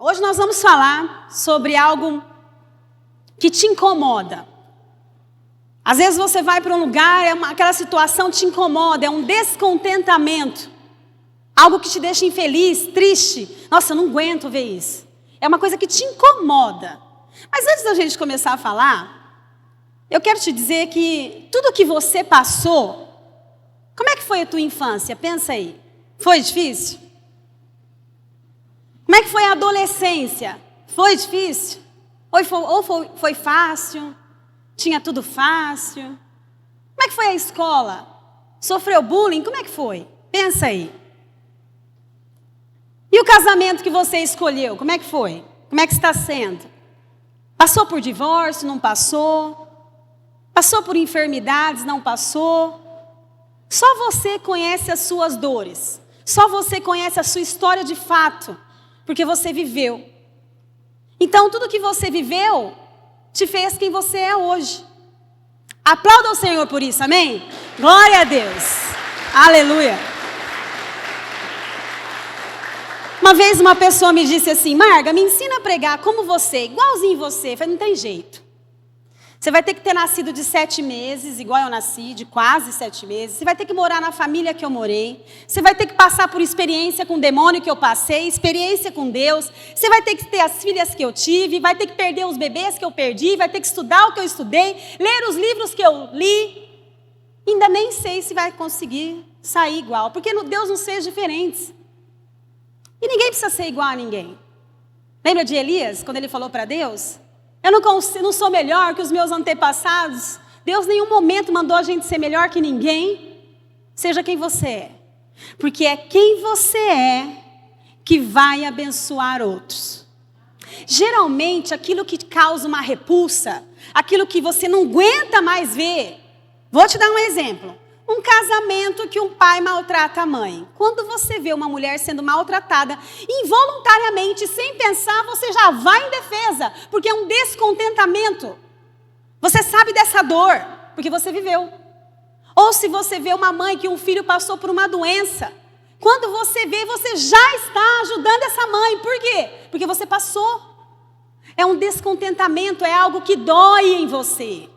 Hoje nós vamos falar sobre algo que te incomoda. Às vezes você vai para um lugar, aquela situação te incomoda, é um descontentamento. Algo que te deixa infeliz, triste. Nossa, eu não aguento ver isso. É uma coisa que te incomoda. Mas antes da gente começar a falar, eu quero te dizer que tudo que você passou, como é que foi a tua infância? Pensa aí. Foi difícil? Como é que foi a adolescência? Foi difícil? Ou foi fácil? Tinha tudo fácil? Como é que foi a escola? Sofreu bullying? Como é que foi? Pensa aí. E o casamento que você escolheu? Como é que foi? Como é que está sendo? Passou por divórcio? Não passou? Passou por enfermidades? Não passou? Só você conhece as suas dores. Só você conhece a sua história de fato. Porque você viveu. Então, tudo que você viveu te fez quem você é hoje. Aplauda o Senhor por isso, amém? Glória a Deus. Aleluia. Uma vez uma pessoa me disse assim: Marga, me ensina a pregar como você, igualzinho você. Eu falei, não tem jeito. Você vai ter que ter nascido de 7 meses, igual eu nasci, de quase 7 meses. Você vai ter que morar na família que eu morei. Você vai ter que passar por experiência com o demônio que eu passei, experiência com Deus. Você vai ter que ter as filhas que eu tive, vai ter que perder os bebês que eu perdi, vai ter que estudar o que eu estudei, ler os livros que eu li. Ainda nem sei se vai conseguir sair igual, porque Deus nos fez diferentes. E ninguém precisa ser igual a ninguém. Lembra de Elias, quando ele falou para Deus? Eu não sou melhor que os meus antepassados. Deus em nenhum momento mandou a gente ser melhor que ninguém. Seja quem você é. Porque é quem você é que vai abençoar outros. Geralmente, aquilo que causa uma repulsa, aquilo que você não aguenta mais ver. Vou te dar um exemplo. Um casamento que um pai maltrata a mãe. Quando você vê uma mulher sendo maltratada, involuntariamente, sem pensar, você já vai em defesa, porque é um descontentamento. Você sabe dessa dor, porque você viveu. Ou se você vê uma mãe que um filho passou por uma doença, quando você vê, você já está ajudando essa mãe. Por quê? Porque você passou. É um descontentamento, é algo que dói em você.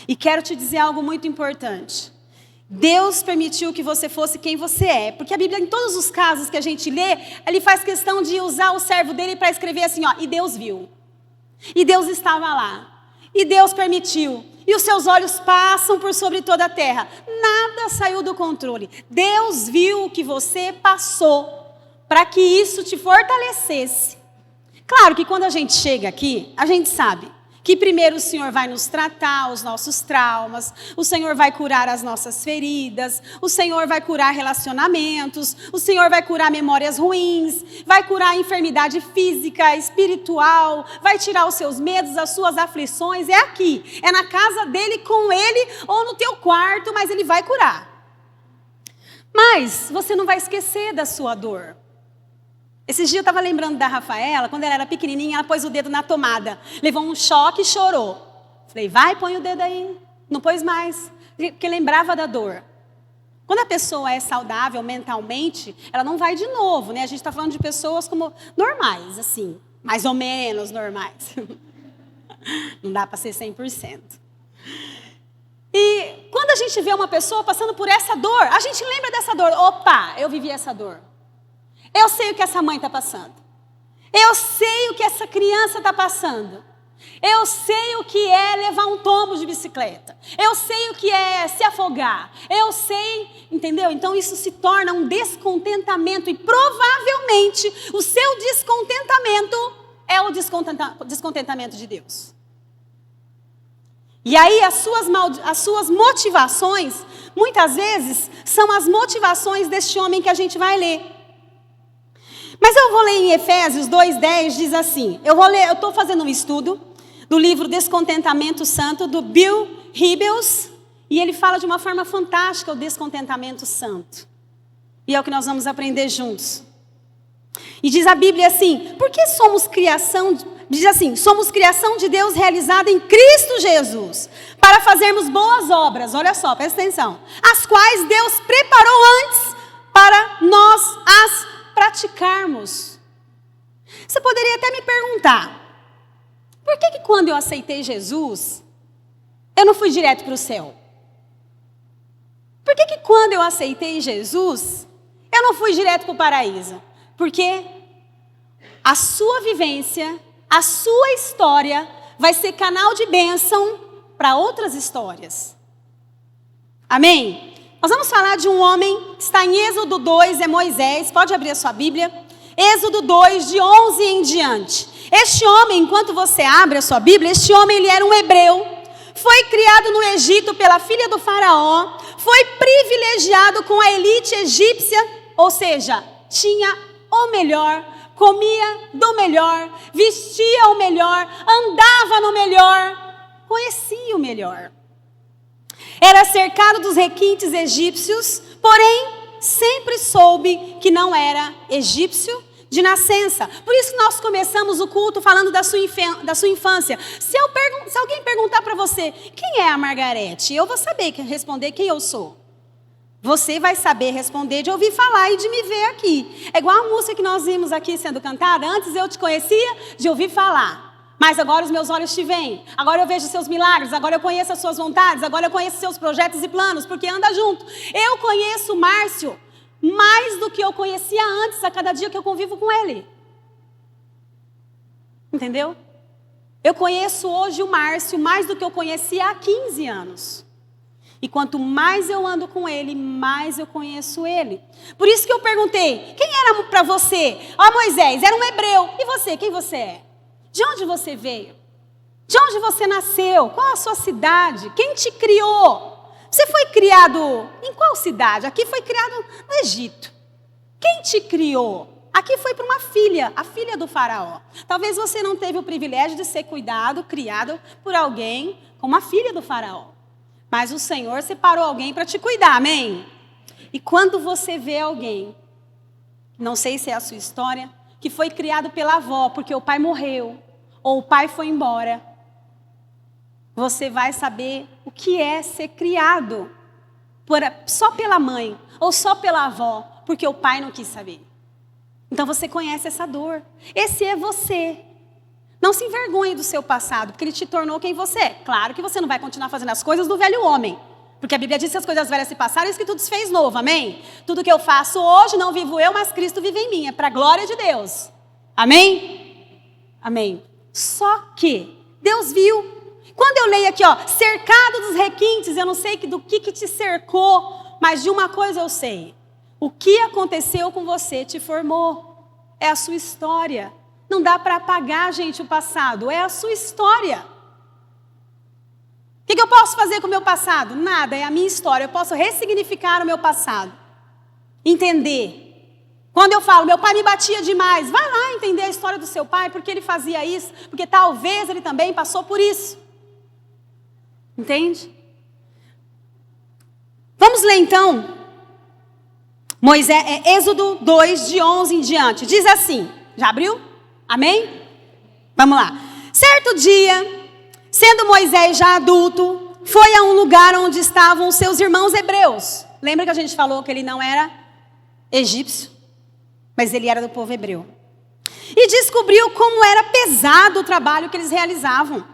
E quero te dizer algo muito importante. Deus permitiu que você fosse quem você é. Porque a Bíblia, em todos os casos que a gente lê, ele faz questão de usar o servo dele para escrever assim, ó, e Deus viu. E Deus estava lá. E Deus permitiu. E os seus olhos passam por sobre toda a terra. Nada saiu do controle. Deus viu o que você passou para que isso te fortalecesse. Claro que quando a gente chega aqui, a gente sabe que primeiro o Senhor vai nos tratar os nossos traumas, o Senhor vai curar as nossas feridas, o Senhor vai curar relacionamentos, o Senhor vai curar memórias ruins, vai curar a enfermidade física, espiritual, vai tirar os seus medos, as suas aflições. É aqui, é na casa dele, com ele ou no teu quarto, mas ele vai curar. Mas você não vai esquecer da sua dor. Esses dias eu estava lembrando da Rafaela, quando ela era pequenininha, ela pôs o dedo na tomada. Levou um choque e chorou. Falei, vai, põe o dedo aí. Não pôs mais, porque lembrava da dor. Quando a pessoa é saudável mentalmente, ela não vai de novo, né? A gente está falando de pessoas como normais, assim, mais ou menos normais. Não dá para ser 100%. E quando a gente vê uma pessoa passando por essa dor, a gente lembra dessa dor. Opa, eu vivi essa dor. Eu sei o que essa mãe está passando. Eu sei o que essa criança está passando. Eu sei o que é levar um tombo de bicicleta. Eu sei o que é se afogar. Eu sei, entendeu? Então isso se torna um descontentamento. E provavelmente o seu descontentamento é o descontentamento de Deus. E aí as suas motivações, muitas vezes, são as motivações deste homem que a gente vai ler. Mas eu vou ler em Efésios 2:10, diz assim, eu estou fazendo um estudo do livro Descontentamento Santo, do Bill Hybels, e ele fala de uma forma fantástica o descontentamento santo. E é o que nós vamos aprender juntos. E diz a Bíblia assim, porque somos criação de Deus realizada em Cristo Jesus, para fazermos boas obras, olha só, presta atenção, as quais Deus preparou antes para nós as praticarmos. Você poderia até me perguntar, por que quando eu aceitei Jesus, eu não fui direto para o céu? Por que quando eu aceitei Jesus, eu não fui direto para o paraíso? Porque a sua vivência, a sua história vai ser canal de bênção para outras histórias. Amém? Nós vamos falar de um homem que está em Êxodo 2, é Moisés. Pode abrir a sua Bíblia. Êxodo 2, de 11 em diante. Este homem, enquanto você abre a sua Bíblia, este homem ele era um hebreu. Foi criado no Egito pela filha do faraó. Foi privilegiado com a elite egípcia. Ou seja, tinha o melhor, comia do melhor, vestia o melhor, andava no melhor, conhecia o melhor. Era cercado dos requintes egípcios, porém sempre soube que não era egípcio de nascença. Por isso que nós começamos o culto falando da sua infância. Se alguém perguntar para você, quem é a Margarete? Eu vou saber responder quem eu sou. Você vai saber responder de ouvir falar e de me ver aqui. É igual a música que nós vimos aqui sendo cantada. Antes eu te conhecia de ouvir falar, mas agora os meus olhos te veem. Agora eu vejo os seus milagres, agora eu conheço as suas vontades, agora eu conheço seus projetos e planos, porque anda junto. Eu conheço o Márcio mais do que eu conhecia antes, a cada dia que eu convivo com ele. Entendeu? Eu conheço hoje o Márcio mais do que eu conhecia há 15 anos. E quanto mais eu ando com ele, mais eu conheço ele. Por isso que eu perguntei, quem era para você? Moisés, era um hebreu. E você, quem você é? De onde você veio? De onde você nasceu? Qual a sua cidade? Quem te criou? Você foi criado em qual cidade? Aqui foi criado no Egito. Quem te criou? Aqui foi para uma filha, a filha do faraó. Talvez você não teve o privilégio de ser criado por alguém como a filha do faraó. Mas o Senhor separou alguém para te cuidar, amém? E quando você vê alguém, não sei se é a sua história, que foi criado pela avó porque o pai morreu, ou o pai foi embora, você vai saber o que é ser criado só pela mãe, ou só pela avó, porque o pai não quis saber. Então você conhece essa dor. Esse é você. Não se envergonhe do seu passado, porque ele te tornou quem você é. Claro que você não vai continuar fazendo as coisas do velho homem. Porque a Bíblia diz que as coisas velhas se passaram e isso que tudo se fez novo, amém? Tudo que eu faço hoje não vivo eu, mas Cristo vive em mim. É para a glória de Deus. Amém? Amém. Só que Deus viu. Quando eu leio aqui, cercado dos requintes, eu não sei do que te cercou, mas de uma coisa eu sei. O que aconteceu com você te formou. É a sua história. Não dá para apagar, gente, o passado. É a sua história. O que eu posso fazer com o meu passado? Nada, é a minha história. Eu posso ressignificar o meu passado. Entender. Quando eu falo, meu pai me batia demais. Vai lá entender a história do seu pai, porque ele fazia isso. Porque talvez ele também passou por isso. Entende? Vamos ler então. Êxodo 2, de 11 em diante. Diz assim. Já abriu? Amém? Vamos lá. Certo dia, sendo Moisés já adulto, foi a um lugar onde estavam seus irmãos hebreus. Lembra que a gente falou que ele não era egípcio, mas ele era do povo hebreu. E descobriu como era pesado o trabalho que eles realizavam.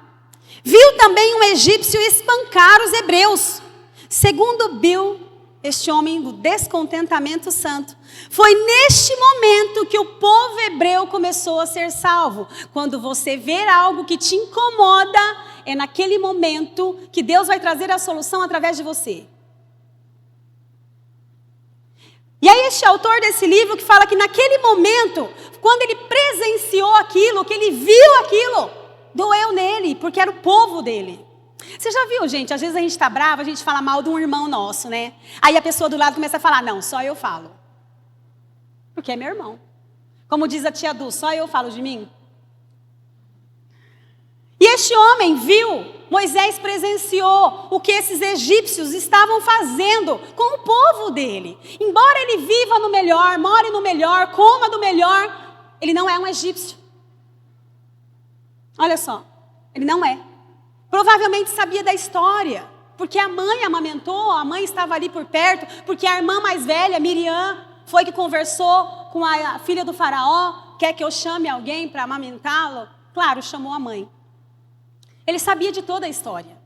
Viu também um egípcio espancar os hebreus. Segundo Bill, este homem do descontentamento santo, foi neste momento que o povo hebreu começou a ser salvo. Quando você vê algo que te incomoda, é naquele momento que Deus vai trazer a solução através de você. E aí este autor desse livro que fala que naquele momento, quando ele presenciou aquilo, que ele viu aquilo, doeu nele, porque era o povo dele. Você já viu, gente? Às vezes a gente está brava, a gente fala mal de um irmão nosso, né? Aí a pessoa do lado começa a falar, não, só eu falo. Porque é meu irmão. Como diz a tia Du, só eu falo de mim. E este homem viu, Moisés presenciou o que esses egípcios estavam fazendo com o povo dele. Embora ele viva no melhor, more no melhor, coma do melhor, ele não é um egípcio. Olha só, ele não é. Provavelmente sabia da história, porque a mãe amamentou, a mãe estava ali por perto, porque a irmã mais velha, Miriam, foi que conversou com a filha do faraó, quer que eu chame alguém para amamentá-lo? Claro, chamou a mãe. Ele sabia de toda a história.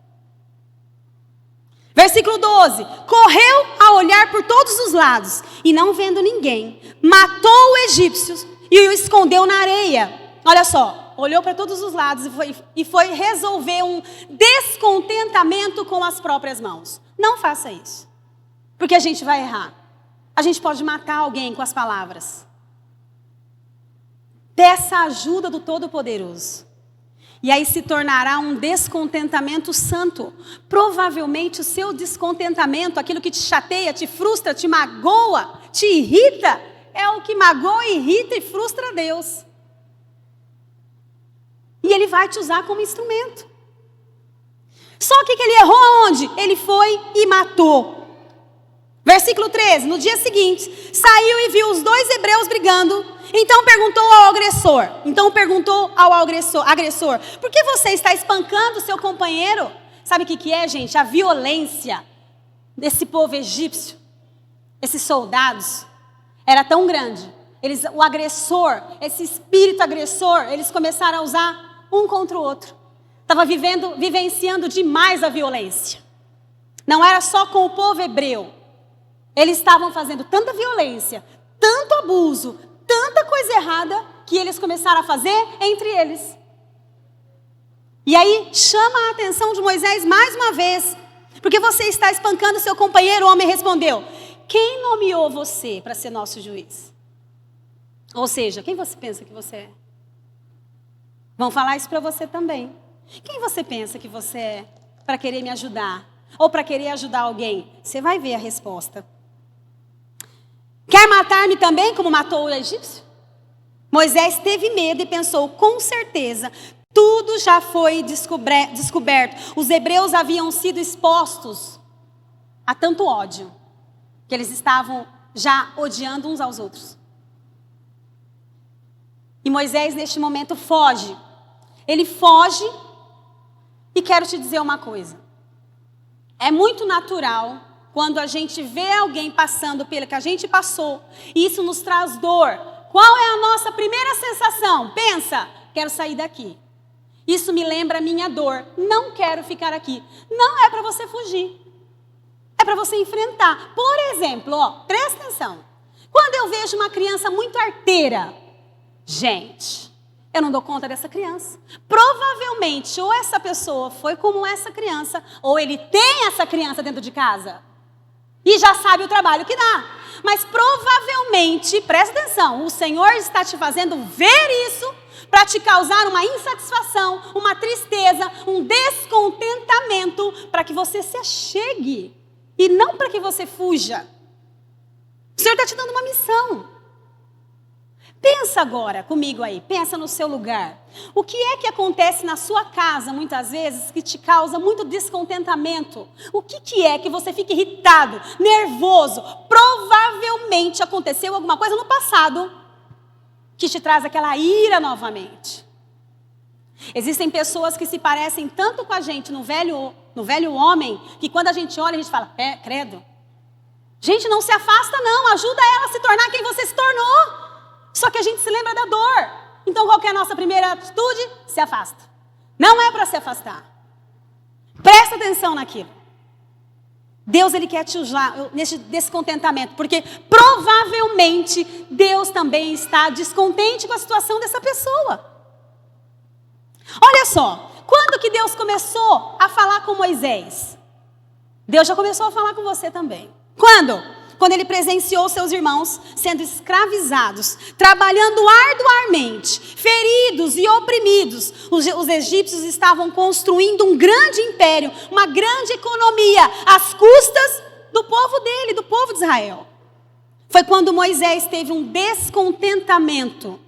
Versículo 12. Correu a olhar por todos os lados e não vendo ninguém, matou o egípcio e o escondeu na areia. Olha só, olhou para todos os lados e foi resolver um descontentamento com as próprias mãos. Não faça isso, porque a gente vai errar. A gente pode matar alguém com as palavras. Peça a ajuda do Todo-Poderoso. E aí se tornará um descontentamento santo. Provavelmente o seu descontentamento, aquilo que te chateia, te frustra, te magoa, te irrita, é o que magoa, irrita e frustra Deus. E Ele vai te usar como instrumento. Só que ele errou aonde? Ele foi e matou. Versículo 13, no dia seguinte, saiu e viu os dois hebreus brigando. Então perguntou ao agressor, por que você está espancando seu companheiro? Sabe o que é, gente? A violência desse povo egípcio, esses soldados, era tão grande. O agressor, esse espírito agressor, eles começaram a usar um contra o outro. Estava vivenciando demais a violência. Não era só com o povo hebreu. Eles estavam fazendo tanta violência, tanto abuso, tanta coisa errada, que eles começaram a fazer entre eles. E aí chama a atenção de Moisés mais uma vez. Porque você está espancando seu companheiro? O homem respondeu, quem nomeou você para ser nosso juiz? Ou seja, quem você pensa que você é? Vão falar isso para você também. Quem você pensa que você é para querer me ajudar? Ou para querer ajudar alguém? Você vai ver a resposta. Quer matar-me também como matou o egípcio? Moisés teve medo e pensou, com certeza, tudo já foi descoberto. Os hebreus haviam sido expostos a tanto ódio, que eles estavam já odiando uns aos outros. E Moisés, neste momento, foge. Ele foge e quero te dizer uma coisa. É muito natural quando a gente vê alguém passando pelo que a gente passou, e isso nos traz dor. Qual é a nossa primeira sensação? Pensa, quero sair daqui. Isso me lembra a minha dor. Não quero ficar aqui. Não é para você fugir. É para você enfrentar. Por exemplo, presta atenção. Quando eu vejo uma criança muito arteira, gente, eu não dou conta dessa criança. Provavelmente, ou essa pessoa foi como essa criança, ou ele tem essa criança dentro de casa. E já sabe o trabalho que dá. Mas provavelmente, presta atenção, o Senhor está te fazendo ver isso para te causar uma insatisfação, uma tristeza, um descontentamento, para que você se achegue e não para que você fuja. O Senhor está te dando uma missão. Pensa agora comigo aí, pensa no seu lugar. O que é que acontece na sua casa, muitas vezes, que te causa muito descontentamento? O que é que você fica irritado, nervoso? Provavelmente aconteceu alguma coisa no passado que te traz aquela ira novamente. Existem pessoas que se parecem tanto com a gente no velho homem, que quando a gente olha, a gente fala, credo. Gente, não se afasta não, ajuda ela a se tornar quem você se tornou. Só que a gente se lembra da dor. Então qual que é a nossa primeira atitude? Se afasta. Não é para se afastar. Presta atenção naquilo. Deus, Ele quer te usar nesse descontentamento. Porque provavelmente Deus também está descontente com a situação dessa pessoa. Olha só. Quando que Deus começou a falar com Moisés? Deus já começou a falar com você também. Quando? Quando ele presenciou seus irmãos sendo escravizados, trabalhando arduamente, feridos e oprimidos. Os egípcios estavam construindo um grande império, uma grande economia, às custas do povo dele, do povo de Israel. Foi quando Moisés teve um descontentamento.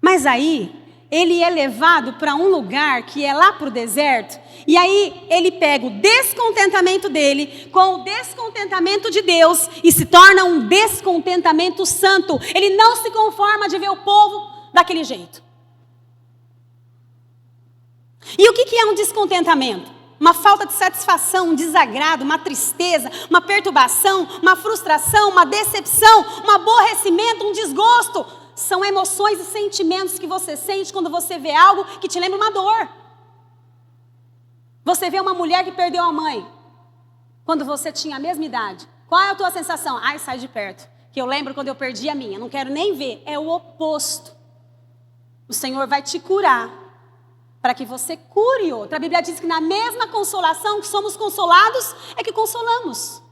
Mas aí, ele é levado para um lugar que é lá para o deserto. E aí ele pega o descontentamento dele com o descontentamento de Deus e se torna um descontentamento santo. Ele não se conforma de ver o povo daquele jeito. E o que é um descontentamento? Uma falta de satisfação, um desagrado, uma tristeza, uma perturbação, uma frustração, uma decepção, um aborrecimento, um desgosto. são emoções e sentimentos que você sente quando você vê algo que te lembra uma dor. Você vê uma mulher que perdeu a mãe, quando você tinha a mesma idade. Qual é a tua sensação? Ai, sai de perto. Que eu lembro quando eu perdi a minha, não quero nem ver. É o oposto. O Senhor vai te curar, para que você cure outro. A Bíblia diz que na mesma consolação que somos consolados, é que consolamos.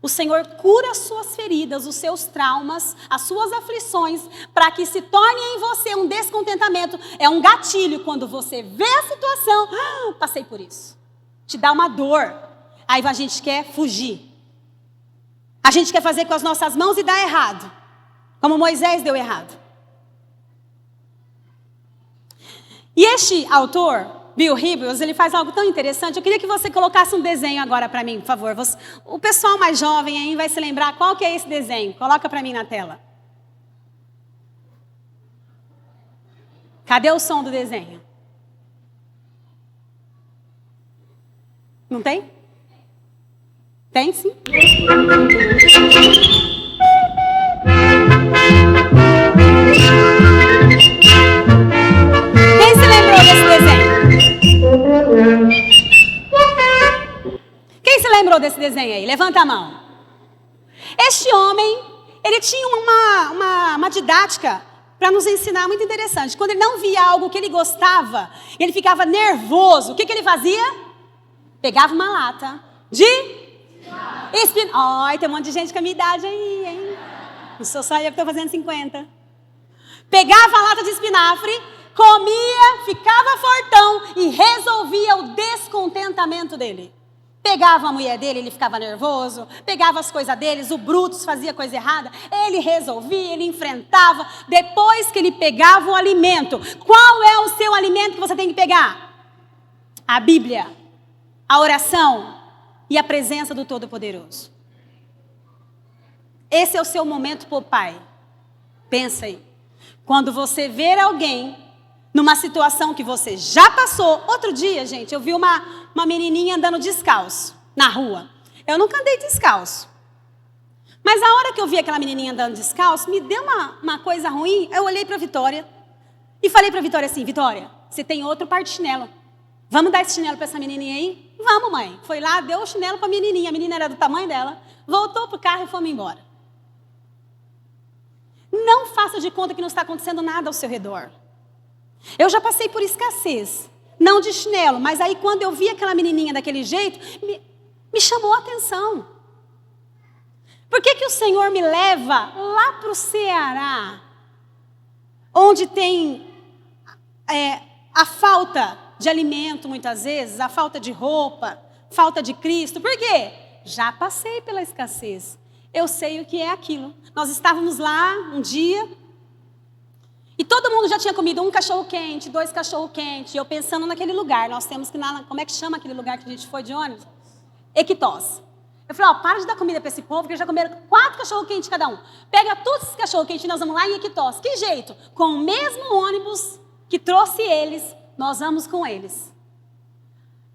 O Senhor cura as suas feridas, os seus traumas, as suas aflições, para que se torne em você um descontentamento. É um gatilho quando você vê a situação, passei por isso. Te dá uma dor. Aí a gente quer fugir. A gente quer fazer com as nossas mãos e dá errado. Como Moisés deu errado. E este autor, Bill Hybels, ele faz algo tão interessante. Eu queria que você colocasse um desenho agora para mim, por favor. O pessoal mais jovem aí vai se lembrar qual que é esse desenho. Coloca para mim na tela. Cadê o som do desenho? Não tem? Tem sim. Quem se lembrou desse desenho aí? Levanta a mão. Este homem, ele tinha uma didática para nos ensinar muito interessante. Quando ele não via algo que ele gostava, ele ficava nervoso. O que ele fazia? Pegava uma lata de espinafre. Ai, tem um monte de gente com a minha idade aí, hein? Não sou só eu que estou fazendo 50. Pegava a lata de espinafre, comia, ficava fortão e resolvia o descontentamento dele. Pegava a mulher dele, ele ficava nervoso. Pegava as coisas deles, o Brutus fazia coisa errada. Ele resolvia, ele enfrentava. Depois que ele pegava o alimento. Qual é o seu alimento que você tem que pegar? A Bíblia, a oração e a presença do Todo-Poderoso. Esse é o seu momento, pai. Pensa aí. Quando você ver alguém numa situação que você já passou. Outro dia, gente, eu vi uma menininha andando descalço na rua. Eu nunca andei descalço. Mas a hora que eu vi aquela menininha andando descalço, me deu uma coisa ruim. Eu olhei para a Vitória e falei para a Vitória assim, Vitória, você tem outro par de chinelo. Vamos dar esse chinelo para essa menininha aí? Vamos, mãe. Foi lá, deu o chinelo para a menininha. A menina era do tamanho dela. Voltou para o carro e fomos embora. Não faça de conta que não está acontecendo nada ao seu redor. Eu já passei por escassez, não de chinelo, mas aí quando eu vi aquela menininha daquele jeito, me chamou a atenção. Por que o Senhor me leva lá para o Ceará, onde tem a falta de alimento muitas vezes, a falta de roupa, falta de Cristo? Por quê? Já passei pela escassez, eu sei o que é aquilo. Nós estávamos lá um dia, e todo mundo já tinha comido um cachorro-quente, 2 cachorro-quente. E eu pensando naquele lugar, nós temos que ir lá, como é que chama aquele lugar que a gente foi de ônibus? Equitós. Eu falei, para de dar comida para esse povo, porque já comeram 4 cachorro-quentes cada um. Pega todos esses cachorro-quentes e nós vamos lá em Equitós. Que jeito? Com o mesmo ônibus que trouxe eles, nós vamos com eles.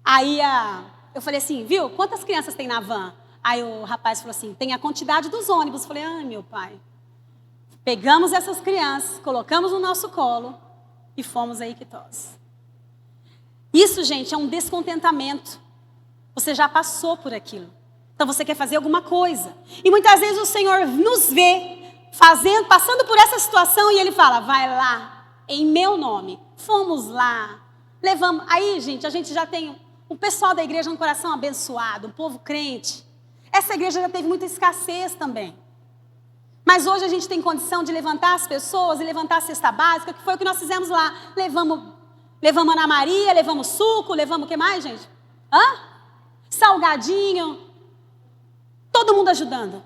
Aí eu falei assim, viu, quantas crianças tem na van? Aí o rapaz falou assim, tem a quantidade dos ônibus. Eu falei, ai meu pai. Pegamos essas crianças, colocamos no nosso colo e fomos a Equitós. Isso, gente, é um descontentamento. Você já passou por aquilo. Então você quer fazer alguma coisa. E muitas vezes o Senhor nos vê passando por essa situação e Ele fala, vai lá, em meu nome. Fomos lá, levamos. Aí, gente, a gente já tem o pessoal da igreja no coração abençoado, o povo crente. Essa igreja já teve muita escassez também. Mas hoje a gente tem condição de levantar as pessoas e levantar a cesta básica, que foi o que nós fizemos lá. Levamos Ana Maria, levamos suco, levamos o que mais, gente? Salgadinho. Todo mundo ajudando.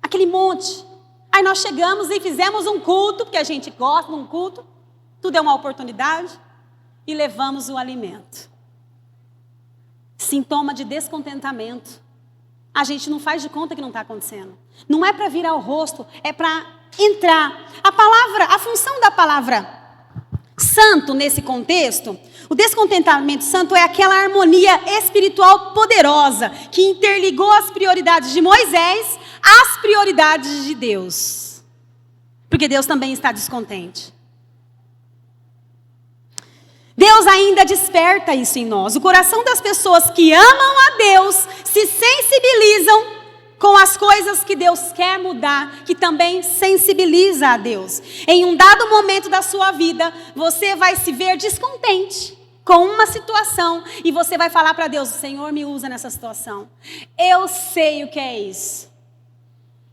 Aquele monte. Aí nós chegamos e fizemos um culto, porque a gente gosta de um culto. Tudo é uma oportunidade. E levamos o alimento. Sintoma de descontentamento. A gente não faz de conta que não está acontecendo. Não é para virar o rosto, é para entrar. A função da palavra santo nesse contexto, o descontentamento santo é aquela harmonia espiritual poderosa que interligou as prioridades de Moisés às prioridades de Deus. Porque Deus também está descontente. Deus ainda desperta isso em nós. O coração das pessoas que amam a Deus se sensibilizam com as coisas que Deus quer mudar, que também sensibiliza a Deus. Em um dado momento da sua vida, você vai se ver descontente com uma situação e você vai falar para Deus: Senhor, me usa nessa situação. Eu sei o que é isso.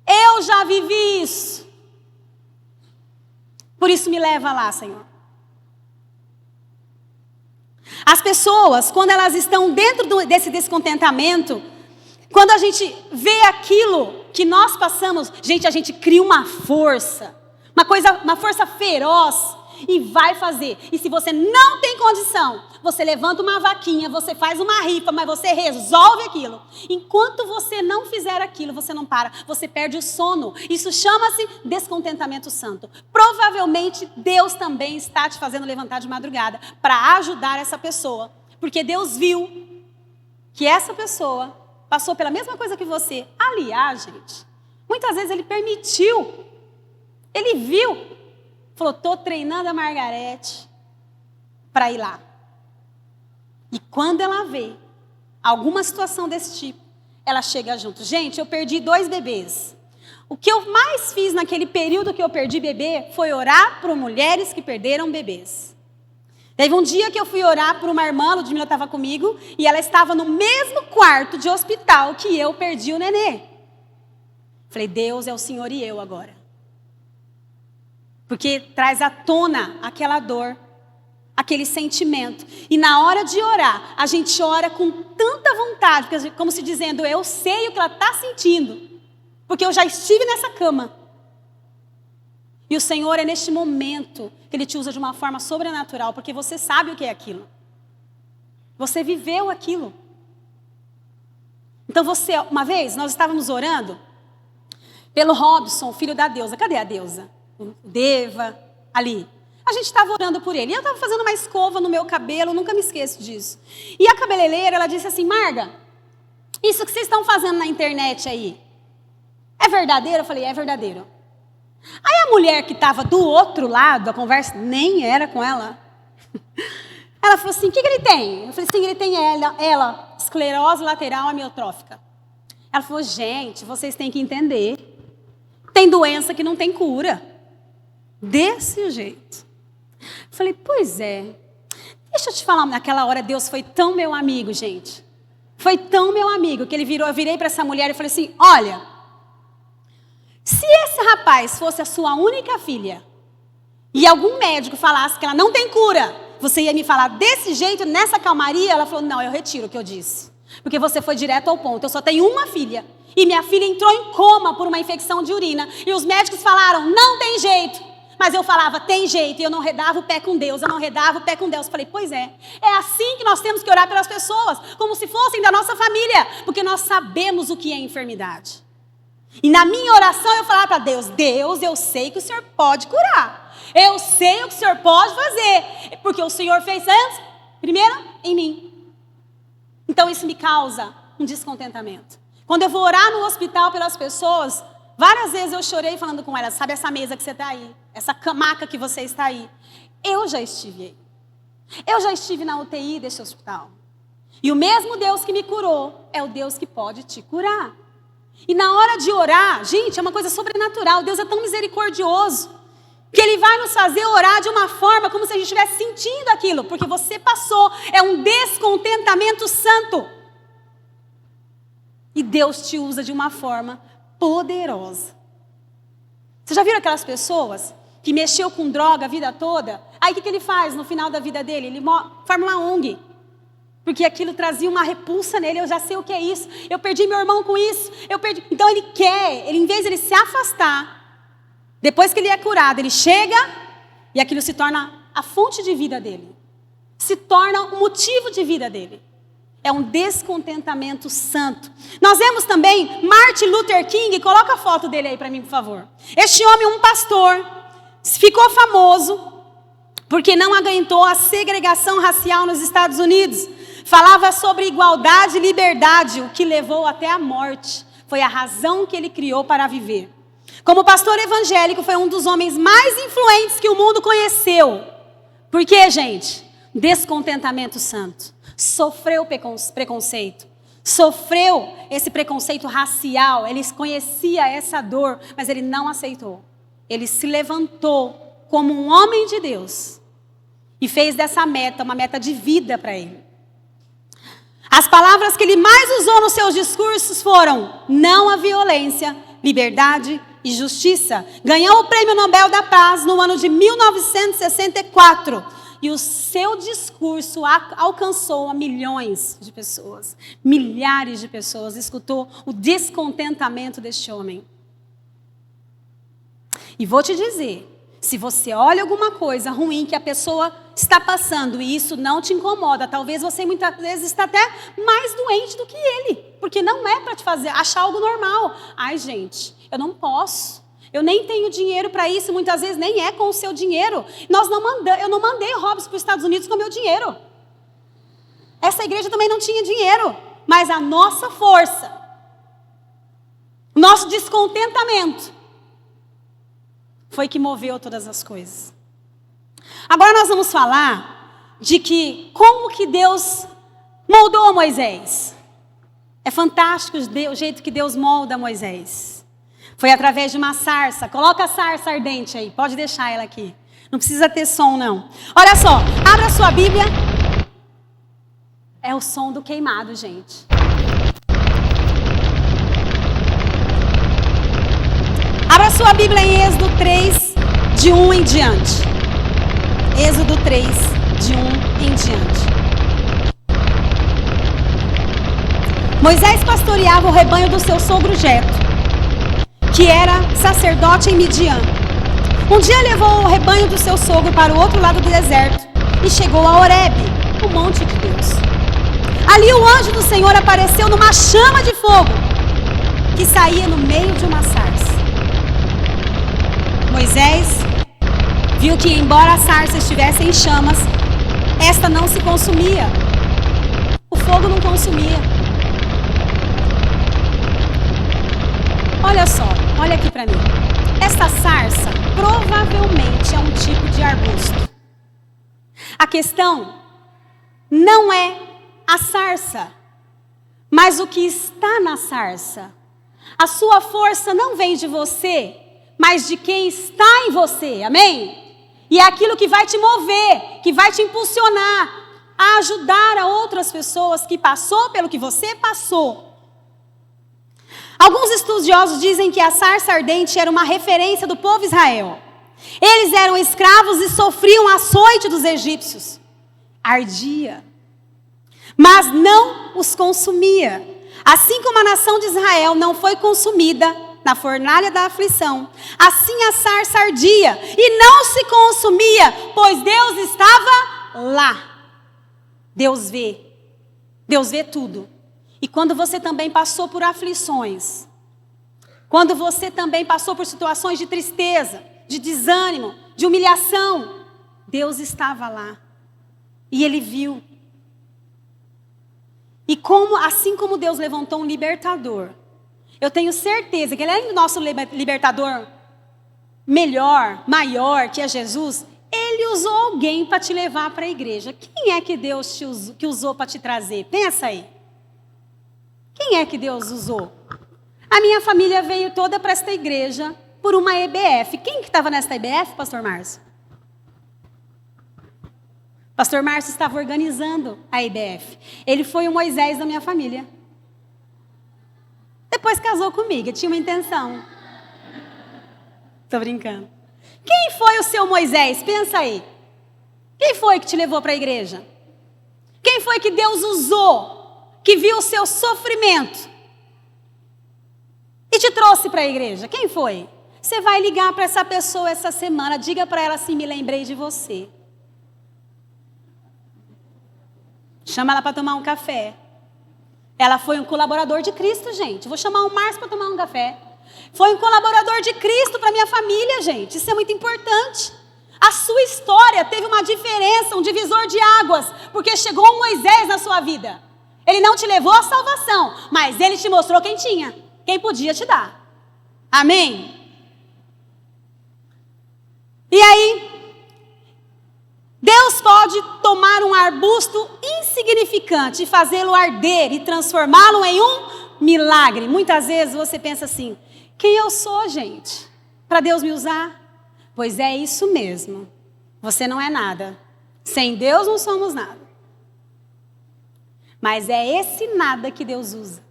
Eu já vivi isso. Por isso me leva lá, Senhor. As pessoas, quando elas estão dentro desse descontentamento, quando a gente vê aquilo que nós passamos, gente, a gente cria uma força feroz e vai fazer. E se você não tem condição, você levanta uma vaquinha, você faz uma rifa, mas você resolve aquilo. Enquanto você não fizer aquilo, você não para, você perde o sono. Isso chama-se descontentamento santo. Provavelmente Deus também está te fazendo levantar de madrugada para ajudar essa pessoa. Porque Deus viu que essa pessoa passou pela mesma coisa que você. Aliás, gente, muitas vezes Ele permitiu. Ele viu. Falou: estou treinando a Margarete para ir lá. E quando ela vê alguma situação desse tipo, ela chega junto. Gente, eu perdi 2 bebês. O que eu mais fiz naquele período que eu perdi bebê foi orar por mulheres que perderam bebês. Teve um dia que eu fui orar por uma irmã, Ludmila estava comigo, e ela estava no mesmo quarto de hospital que eu perdi o nenê. Falei: Deus, é o Senhor e eu agora. Porque traz à tona aquela dor, aquele sentimento. E na hora de orar, a gente ora com tanta vontade, como se dizendo: eu sei o que ela está sentindo, porque eu já estive nessa cama. E o Senhor é neste momento que Ele te usa de uma forma sobrenatural, porque você sabe o que é aquilo. Você viveu aquilo. Então uma vez, nós estávamos orando pelo Robson, filho da Deusa. Cadê a Deusa? O Deva, ali. A gente estava orando por ele. E eu estava fazendo uma escova no meu cabelo, nunca me esqueço disso. E a cabeleireira, ela disse assim: Marga, isso que vocês estão fazendo na internet aí, é verdadeiro? Eu falei: é verdadeiro. Aí a mulher que estava do outro lado, a conversa nem era com ela. Ela falou assim: o que ele tem? Eu falei: sim, ele tem ela, esclerose lateral amiotrófica. Ela falou: gente, vocês têm que entender. Tem doença que não tem cura. Desse jeito. Eu falei: pois é. Deixa eu te falar, naquela hora Deus foi tão meu amigo, gente. Foi tão meu amigo que eu virei para essa mulher e falei assim: olha, se esse rapaz fosse a sua única filha e algum médico falasse que ela não tem cura, você ia me falar desse jeito, nessa calmaria? Ela falou: não, eu retiro o que eu disse. Porque você foi direto ao ponto. Eu só tenho uma filha. E minha filha entrou em coma por uma infecção de urina. E os médicos falaram: não tem jeito. Mas eu falava: tem jeito. E eu não redava o pé com Deus. Eu não redava o pé com Deus. Eu falei: pois é. É assim que nós temos que orar pelas pessoas. Como se fossem da nossa família. Porque nós sabemos o que é enfermidade. E na minha oração eu falava para Deus: Deus, eu sei que o Senhor pode curar. Eu sei o que o Senhor pode fazer. Porque o Senhor fez antes, primeiro, em mim. Então isso me causa um descontentamento. Quando eu vou orar no hospital pelas pessoas, várias vezes eu chorei falando com elas: sabe essa mesa que você está aí? Essa maca que você está aí? Eu já estive aí. Eu já estive na UTI desse hospital. E o mesmo Deus que me curou é o Deus que pode te curar. E na hora de orar, gente, é uma coisa sobrenatural. Deus é tão misericordioso que Ele vai nos fazer orar de uma forma como se a gente estivesse sentindo aquilo. Porque você passou, é um descontentamento santo. E Deus te usa de uma forma poderosa. Você já viram aquelas pessoas que mexeu com droga a vida toda? Aí o que ele faz no final da vida dele? Ele forma uma ONG. Porque aquilo trazia uma repulsa nele. Eu já sei o que é isso. Eu perdi meu irmão com isso. Então ele quer, em vez de ele se afastar, depois que ele é curado, ele chega e aquilo se torna a fonte de vida dele. Se torna o motivo de vida dele. É um descontentamento santo. Nós vemos também Martin Luther King. Coloca a foto dele aí para mim, por favor. Este homem, um pastor, ficou famoso porque não aguentou a segregação racial nos Estados Unidos. Falava sobre igualdade e liberdade, o que levou até a morte. Foi a razão que ele criou para viver. Como pastor evangélico, foi um dos homens mais influentes que o mundo conheceu. Por quê, gente? Descontentamento santo. Sofreu preconceito. Sofreu esse preconceito racial. Ele conhecia essa dor, mas ele não aceitou. Ele se levantou como um homem de Deus e fez dessa meta uma meta de vida para ele. As palavras que ele mais usou nos seus discursos foram: não à violência, liberdade e justiça. Ganhou o Prêmio Nobel da Paz no ano de 1964. E o seu discurso alcançou a milhões de pessoas. Milhares de pessoas escutou o descontentamento deste homem. E vou te dizer, se você olha alguma coisa ruim que a pessoa está passando e isso não te incomoda, talvez você muitas vezes está até mais doente do que ele, porque não é para te fazer achar algo normal. Ai, gente, eu não posso, eu nem tenho dinheiro para isso, muitas vezes nem é com o seu dinheiro. Eu não mandei o Robson para os Estados Unidos com o meu dinheiro. Essa igreja também não tinha dinheiro, mas a nossa força, o nosso descontentamento foi que moveu todas as coisas. Agora nós vamos falar de que como que Deus moldou Moisés. É fantástico o jeito que Deus molda Moisés. Foi através de uma sarça. Coloca a sarça ardente aí, pode deixar ela aqui. Não precisa ter som não. Olha só, abra a sua Bíblia. É o som do queimado, gente. Abra sua Bíblia em Êxodo 3, de 1 em diante. Êxodo 3, de 1 em diante. Moisés pastoreava o rebanho do seu sogro Jetro, que era sacerdote em Midian. Um dia levou o rebanho do seu sogro para o outro lado do deserto e chegou a Horebe, o monte de Deus. Ali o anjo do Senhor apareceu numa chama de fogo que saía no meio de uma sarça. Moisés viu que, embora a sarça estivesse em chamas, esta não se consumia. O fogo não consumia. Olha só, olha aqui para mim. Esta sarça provavelmente é um tipo de arbusto. A questão não é a sarça, mas o que está na sarça. A sua força não vem de você, mas de quem está em você, amém? E é aquilo que vai te mover, que vai te impulsionar a ajudar a outras pessoas que passou pelo que você passou. Alguns estudiosos dizem que a sarça ardente era uma referência do povo Israel. Eles eram escravos e sofriam açoite dos egípcios. Ardia, mas não os consumia. Assim como a nação de Israel não foi consumida na fornalha da aflição, assim a sarça ardia e não se consumia, pois Deus estava lá. Deus vê tudo. E quando você também passou por aflições, quando você também passou por situações de tristeza, de desânimo, de humilhação, Deus estava lá. E Ele viu. E assim como Deus levantou um libertador, eu tenho certeza que além do nosso libertador melhor, maior, que é Jesus, Ele usou alguém para te levar para a igreja. Quem é que Deus que usou para te trazer? Pensa aí. Quem é que Deus usou? A minha família veio toda para esta igreja por uma EBF. Quem que estava nesta EBF, pastor Márcio? Pastor Márcio estava organizando a EBF. Ele foi o Moisés da minha família. Depois casou comigo, tinha uma intenção. Estou brincando. Quem foi o seu Moisés? Pensa aí. Quem foi que te levou para a igreja? Quem foi que Deus usou, que viu o seu sofrimento e te trouxe para a igreja? Quem foi? Você vai ligar para essa pessoa essa semana, diga para ela assim: me lembrei de você. Chama ela para tomar um café. Ela foi um colaborador de Cristo, gente. Vou chamar o Márcio para tomar um café. Foi um colaborador de Cristo para minha família, gente. Isso é muito importante. A sua história teve uma diferença, um divisor de águas, porque chegou um Moisés na sua vida. Ele não te levou à salvação, mas ele te mostrou quem tinha, quem podia te dar. Amém? E aí, Deus pode tomar um arbusto insignificante e fazê-lo arder e transformá-lo em um milagre. Muitas vezes você pensa assim, quem eu sou, gente, para Deus me usar? Pois é isso mesmo, você não é nada. Sem Deus não somos nada. Mas é esse nada que Deus usa.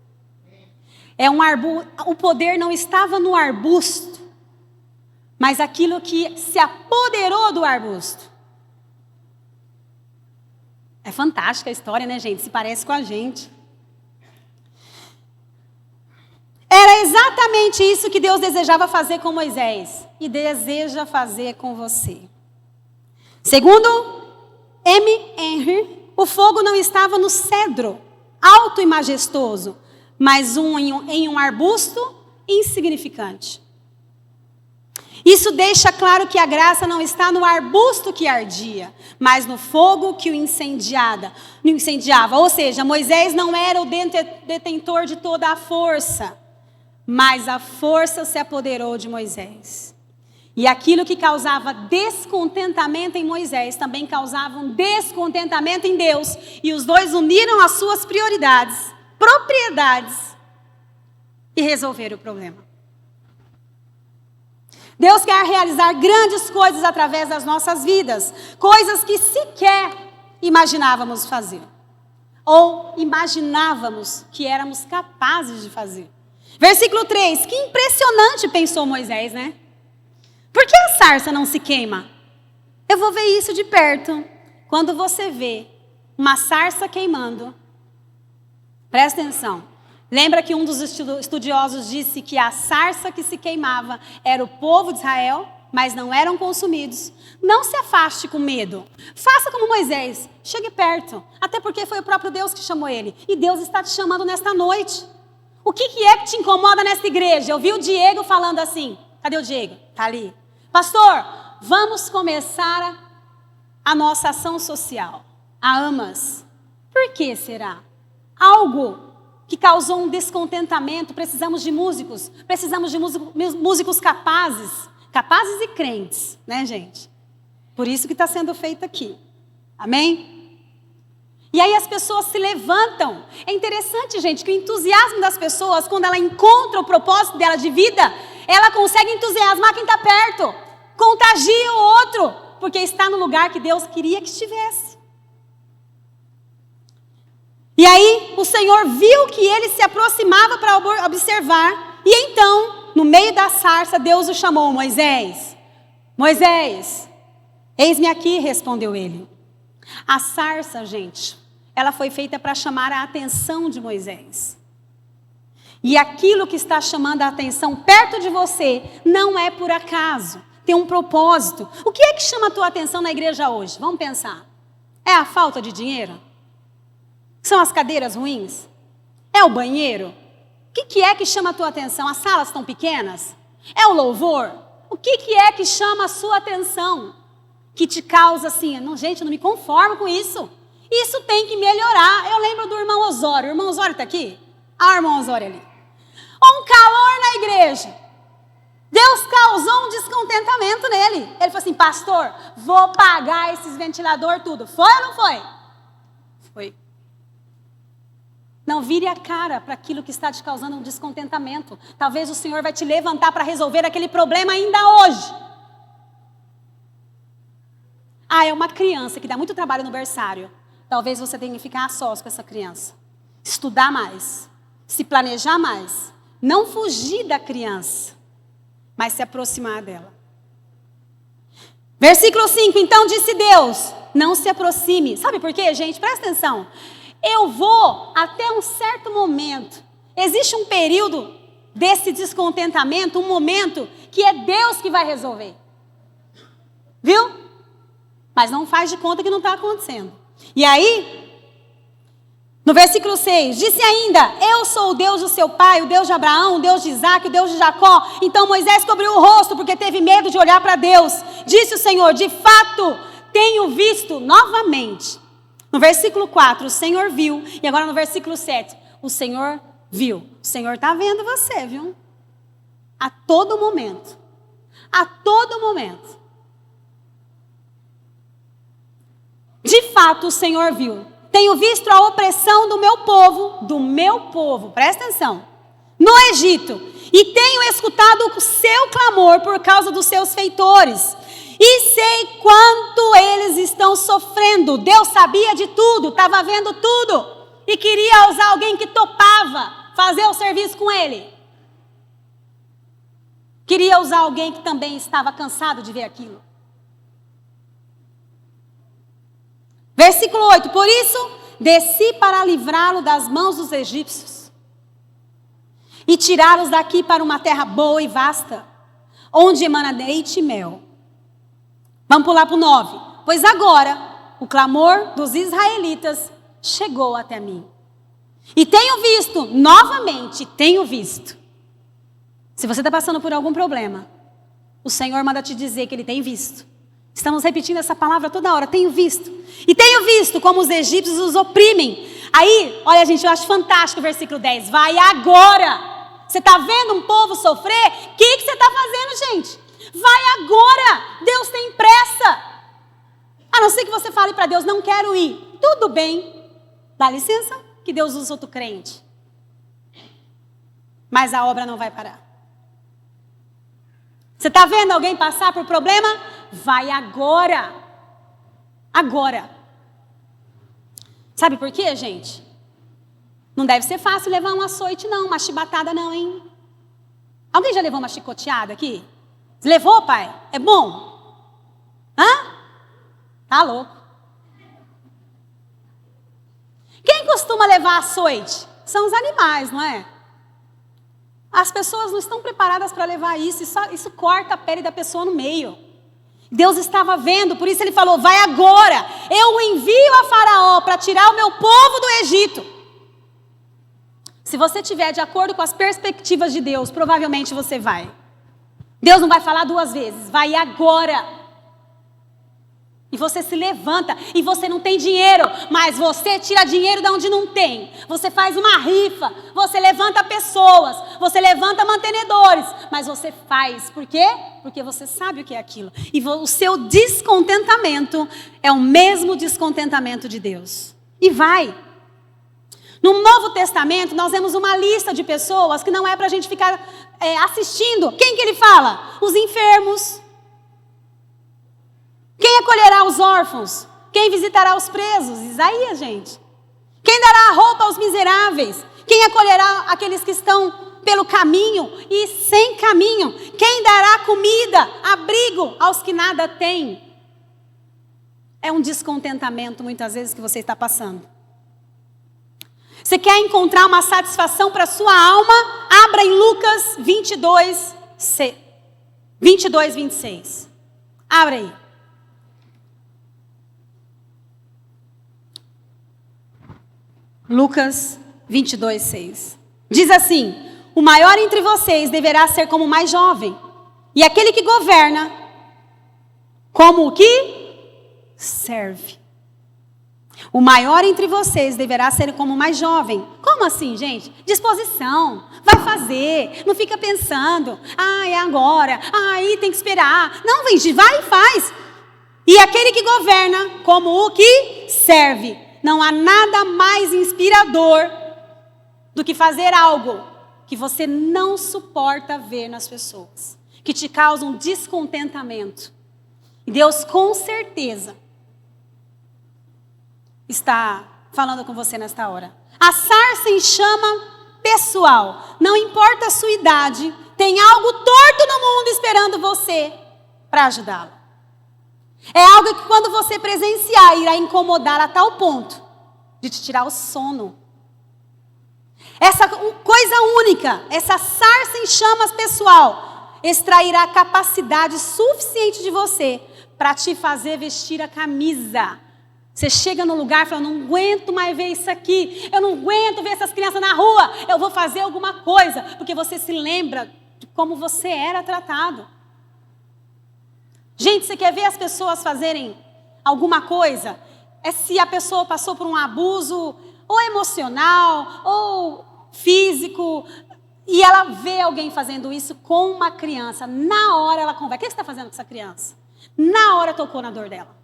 O poder não estava no arbusto, mas aquilo que se apoderou do arbusto. É fantástica a história, né, gente? Se parece com a gente. Era exatamente isso que Deus desejava fazer com Moisés. E deseja fazer com você. Segundo M. Henry, o fogo não estava no cedro, alto e majestoso, mas em um arbusto insignificante. Isso deixa claro que a graça não está no arbusto que ardia, mas no fogo que o incendiava. Ou seja, Moisés não era o detentor de toda a força, mas a força se apoderou de Moisés. E aquilo que causava descontentamento em Moisés também causava um descontentamento em Deus. E os dois uniram as suas prioridades, propriedades, e resolveram o problema. Deus quer realizar grandes coisas através das nossas vidas, coisas que sequer imaginávamos fazer, ou imaginávamos que éramos capazes de fazer. Versículo 3, que impressionante, pensou Moisés, né? Por que a sarça não se queima? Eu vou ver isso de perto. Quando você vê uma sarça queimando, presta atenção. Lembra que um dos estudiosos disse que a sarça que se queimava era o povo de Israel, mas não eram consumidos. Não se afaste com medo. Faça como Moisés. Chegue perto. Até porque foi o próprio Deus que chamou ele. E Deus está te chamando nesta noite. O que é que te incomoda nesta igreja? Eu vi o Diego falando assim. Cadê o Diego? Está ali. Pastor, vamos começar a nossa ação social. A AMAS. Por que será? Algo que causou um descontentamento. Precisamos de músicos capazes e crentes, né, gente? Por isso que está sendo feito aqui. Amém? E aí as pessoas se levantam. É interessante, gente, que o entusiasmo das pessoas, quando ela encontra o propósito dela de vida, ela consegue entusiasmar quem está perto, contagia o outro, porque está no lugar que Deus queria que estivesse. E aí o Senhor viu que ele se aproximava para observar, e então, no meio da sarça, Deus o chamou: Moisés, Moisés, eis-me aqui, respondeu ele. A sarça, gente, ela foi feita para chamar a atenção de Moisés. E aquilo que está chamando a atenção perto de você não é por acaso, tem um propósito. O que é que chama a tua atenção na igreja hoje? Vamos pensar. É a falta de dinheiro? São as cadeiras ruins? É o banheiro? O que é que chama a tua atenção? As salas estão pequenas? É o louvor? O que é que chama a sua atenção? Que te causa assim, não, gente, eu não me conformo com isso. Isso tem que melhorar. Eu lembro do irmão Osório. O irmão Osório está aqui? Ah, o irmão Osório ali. Um calor na igreja. Deus causou um descontentamento nele. Ele falou assim: pastor, vou pagar esses ventiladores tudo. Foi ou não foi? Foi. Não vire a cara para aquilo que está te causando um descontentamento. Talvez o Senhor vai te levantar para resolver aquele problema ainda hoje. Ah, é uma criança que dá muito trabalho no berçário. Talvez você tenha que ficar a sós com essa criança. Estudar mais. Se planejar mais. Não fugir da criança, mas se aproximar dela. Versículo 5. Então disse Deus: não se aproxime. Sabe por quê, gente? Presta atenção. Eu vou até um certo momento. Existe um período desse descontentamento, um momento que é Deus que vai resolver. Viu? Mas não faz de conta que não está acontecendo. E aí, no versículo 6, disse ainda: eu sou o Deus do seu pai, o Deus de Abraão, o Deus de Isaac, o Deus de Jacó. Então Moisés cobriu o rosto porque teve medo de olhar para Deus. Disse o Senhor: de fato, tenho visto novamente. No versículo 4, o Senhor viu. E agora no versículo 7, o Senhor viu. O Senhor está vendo você, viu? A todo momento. A todo momento. De fato o Senhor viu. Tenho visto a opressão do meu povo, presta atenção, no Egito. E tenho escutado o seu clamor por causa dos seus feitores. E sei quanto eles estão sofrendo. Deus sabia de tudo, estava vendo tudo. E queria usar alguém que topava fazer o serviço com ele. Queria usar alguém que também estava cansado de ver aquilo. Versículo 8. Por isso, desci para livrá-lo das mãos dos egípcios e tirá-los daqui para uma terra boa e vasta, onde emana leite e mel. Vamos pular para o 9. Pois agora o clamor dos israelitas chegou até mim. E tenho visto, novamente tenho visto. Se você está passando por algum problema, o Senhor manda te dizer que Ele tem visto. Estamos repetindo essa palavra toda hora, tenho visto. E tenho visto como os egípcios os oprimem. Aí, olha gente, eu acho fantástico o versículo 10. Vai agora. Você está vendo um povo sofrer? O que você está fazendo, gente? Vai agora. Deus tem pressa. A não ser que você fale para Deus, não quero ir. Tudo bem. Dá licença que Deus usa outro crente. Mas a obra não vai parar. Você está vendo alguém passar por problema? Vai agora. Agora. Sabe por quê, gente? Não deve ser fácil levar um açoite, não. Uma chibatada, não, hein? Alguém já levou uma chicoteada aqui? Levou, pai? É bom? Hã? Tá louco. Quem costuma levar açoite? São os animais, não é? As pessoas não estão preparadas para levar isso. Isso corta a pele da pessoa no meio. Deus estava vendo, por isso Ele falou, vai agora. Eu o envio a Faraó para tirar o meu povo do Egito. Se você estiver de acordo com as perspectivas de Deus, provavelmente você vai. Deus não vai falar duas vezes, vai agora. E você se levanta, e você não tem dinheiro, mas você tira dinheiro de onde não tem. Você faz uma rifa, você levanta pessoas, você levanta mantenedores, mas você faz, por quê? Porque você sabe o que é aquilo. E o seu descontentamento é o mesmo descontentamento de Deus. E vai. No Novo Testamento, nós vemos uma lista de pessoas que não é para a gente ficar assistindo. Quem que ele fala? Os enfermos. Quem acolherá os órfãos? Quem visitará os presos? Isaías, gente. Quem dará roupa aos miseráveis? Quem acolherá aqueles que estão pelo caminho e sem caminho? Quem dará comida, abrigo aos que nada têm? É um descontentamento, muitas vezes, que você está passando. Você quer encontrar uma satisfação para a sua alma? Abra em Lucas 22, 26. Abra aí. Lucas 22, 6. Diz assim: o maior entre vocês deverá ser como o mais jovem, e aquele que governa, como o que serve. O maior entre vocês deverá ser como o mais jovem. Como assim, gente? Disposição. Vai fazer. Não fica pensando. É agora. Aí tem que esperar. Não, gente, vai e faz. E aquele que governa, como o que serve. Não há nada mais inspirador do que fazer algo que você não suporta ver nas pessoas, que te causa um descontentamento. E Deus com certeza está falando com você nesta hora. A sarça em chama pessoal, não importa a sua idade, tem algo torto no mundo esperando você para ajudá-lo. É algo que quando você presenciar, irá incomodar a tal ponto de te tirar o sono. Essa coisa única, essa sarça em chamas pessoal, extrairá a capacidade suficiente de você para te fazer vestir a camisa. Você chega no lugar e fala, não aguento mais ver isso aqui, eu não aguento ver essas crianças na rua, eu vou fazer alguma coisa, porque você se lembra de como você era tratado. Gente, você quer ver as pessoas fazerem alguma coisa? É se a pessoa passou por um abuso, ou emocional, ou físico, e ela vê alguém fazendo isso com uma criança. Na hora ela conversa. O que você está fazendo com essa criança? Na hora tocou na dor dela.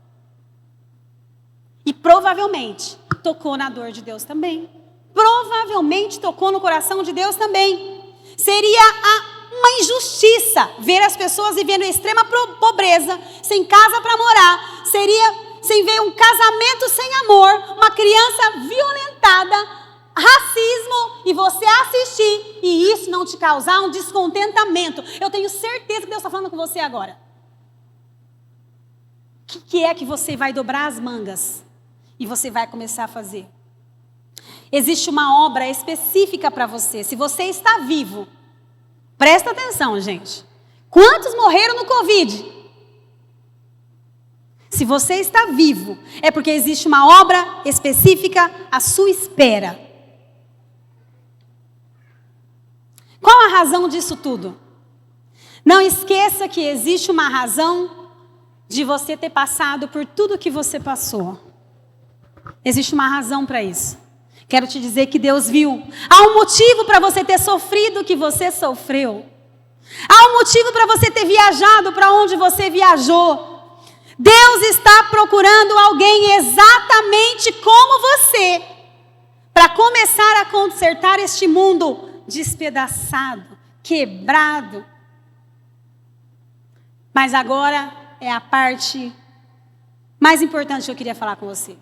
E provavelmente tocou na dor de Deus também. Provavelmente tocou no coração de Deus também. Seria uma injustiça ver as pessoas vivendo em extrema pobreza, sem casa para morar. Seria sem ver um casamento sem amor, uma criança violentada, racismo, e você assistir e isso não te causar um descontentamento. Eu tenho certeza que Deus está falando com você agora. O que é que você vai dobrar as mangas e você vai começar a fazer? Existe uma obra específica para você. Se você está vivo, presta atenção, gente. Quantos morreram no Covid? Se você está vivo, é porque existe uma obra específica à sua espera. Qual a razão disso tudo? Não esqueça que existe uma razão de você ter passado por tudo que você passou. Existe uma razão para isso. Quero te dizer que Deus viu. Há um motivo para você ter sofrido o que você sofreu. Há um motivo para você ter viajado para onde você viajou. Deus está procurando alguém exatamente como você para começar a consertar este mundo despedaçado, quebrado. Mas agora é a parte mais importante que eu queria falar com você.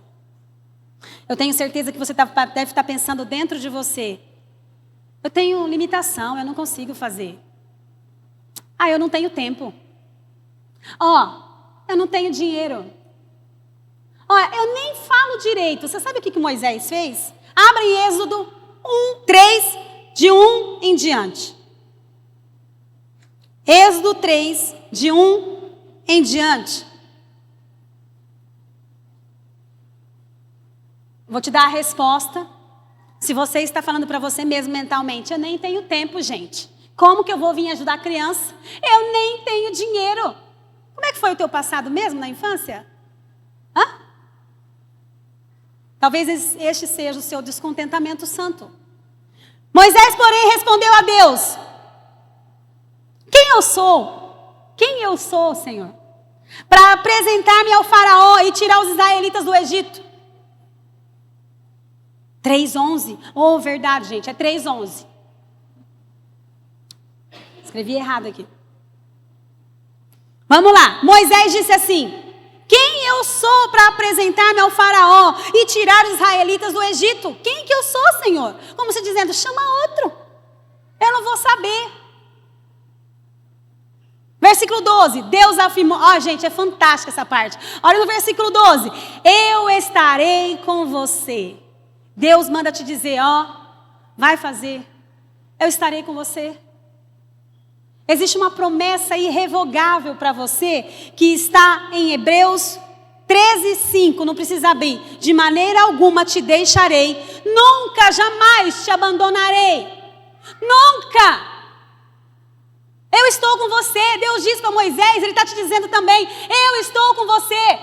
Eu tenho certeza que você deve estar pensando dentro de você. Eu tenho limitação, eu não consigo fazer. Eu não tenho tempo. Eu não tenho dinheiro. Eu nem falo direito. Você sabe o que Moisés fez? Abra em Êxodo 3, de 1 em diante. Êxodo 3, de 1 em diante. Vou te dar a resposta. Se você está falando para você mesmo mentalmente, eu nem tenho tempo, gente. Como que eu vou vir ajudar a criança? Eu nem tenho dinheiro. Como é que foi o teu passado mesmo na infância? Talvez este seja o seu descontentamento santo. Moisés, porém, respondeu a Deus: quem eu sou? Quem eu sou, Senhor? Para apresentar-me ao faraó e tirar os israelitas do Egito. 3:11. Verdade, gente, é 3:11. Escrevi errado aqui. Vamos lá. Moisés disse assim: quem eu sou para apresentar-me ao faraó e tirar os israelitas do Egito? Quem que eu sou, Senhor? Como se dizendo, chama outro. Eu não vou saber. Versículo 12. Deus afirmou. Gente, é fantástica essa parte. Olha no versículo 12. Eu estarei com você. Deus manda te dizer, vai fazer. Eu estarei com você. Existe uma promessa irrevogável para você, que está em Hebreus 13:5, não precisa abrir. De maneira alguma te deixarei, nunca, jamais te abandonarei. Nunca! Eu estou com você. Deus diz para Moisés, Ele está te dizendo também, eu estou com você.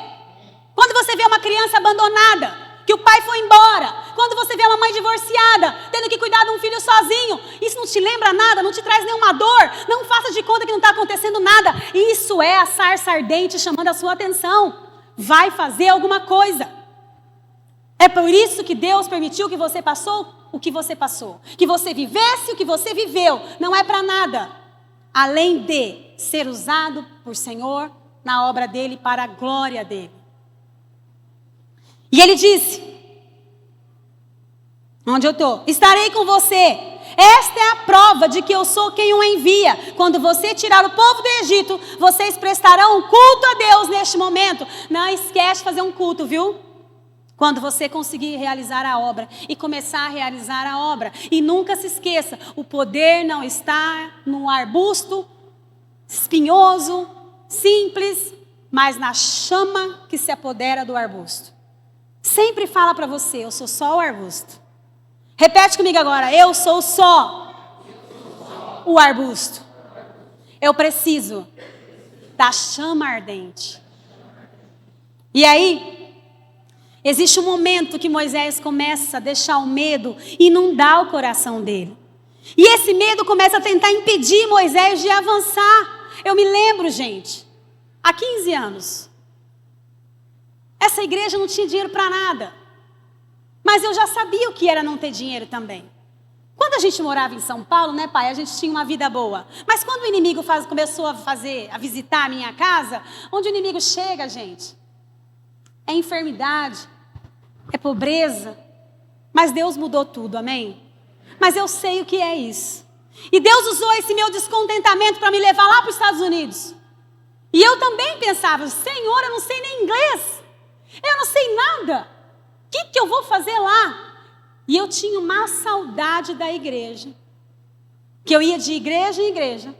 Quando você vê uma criança abandonada, que o pai foi embora, quando você vê uma mãe divorciada, tendo que cuidar de um filho sozinho, isso não te lembra nada, não te traz nenhuma dor, não faça de conta que não está acontecendo nada. Isso é a sarça ardente chamando a sua atenção. Vai fazer alguma coisa. É por isso que Deus permitiu que você passou o que você passou, que você vivesse o que você viveu. Não é para nada, além de ser usado por Senhor na obra dele, para a glória dele. E ele disse, onde eu estou? Estarei com você. Esta é a prova de que eu sou quem o envia. Quando você tirar o povo do Egito, vocês prestarão um culto a Deus neste momento. Não esquece de fazer um culto, viu? Quando você conseguir realizar a obra e começar a realizar a obra. E nunca se esqueça, o poder não está no arbusto espinhoso, simples, mas na chama que se apodera do arbusto. Sempre fala para você, eu sou só o arbusto. Repete comigo agora, eu sou só o arbusto. Eu preciso da chama ardente. E aí, existe um momento que Moisés começa a deixar o medo inundar o coração dele. E esse medo começa a tentar impedir Moisés de avançar. Eu me lembro, gente, há 15 anos. É Essa igreja não tinha dinheiro para nada. Mas eu já sabia o que era não ter dinheiro também. Quando a gente morava em São Paulo, né, pai, a gente tinha uma vida boa. Mas quando o inimigo começou a visitar a minha casa, onde o inimigo chega, gente, é enfermidade, é pobreza. Mas Deus mudou tudo, amém? Mas eu sei o que é isso. E Deus usou esse meu descontentamento para me levar lá para os Estados Unidos. E eu também pensava, Senhor, eu não sei nem inglês. Eu não sei nada. O que eu vou fazer lá? E eu tinha uma saudade da igreja. Que eu ia de igreja em igreja,